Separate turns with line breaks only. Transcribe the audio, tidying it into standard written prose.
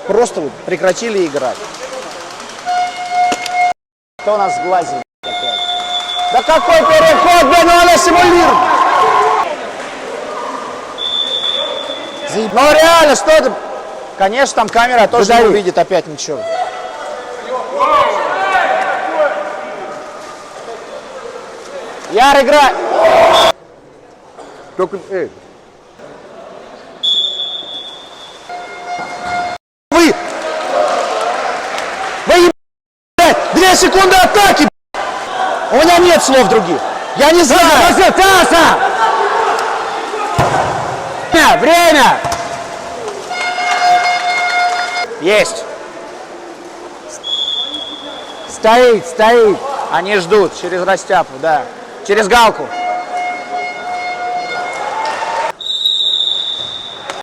просто вот прекратили играть. Кто у нас сглазил опять? Да какой переход, блин, надо симулировать! Ну реально, что это? Конечно, там камера тоже не увидит опять ничего. Яр, играй!
Только,
Вы 2 секунды атаки! У меня нет слов других. Я не знаю.
Таса! Время!
Есть.
Стоит.
Они ждут через растяпу, да. Через галку.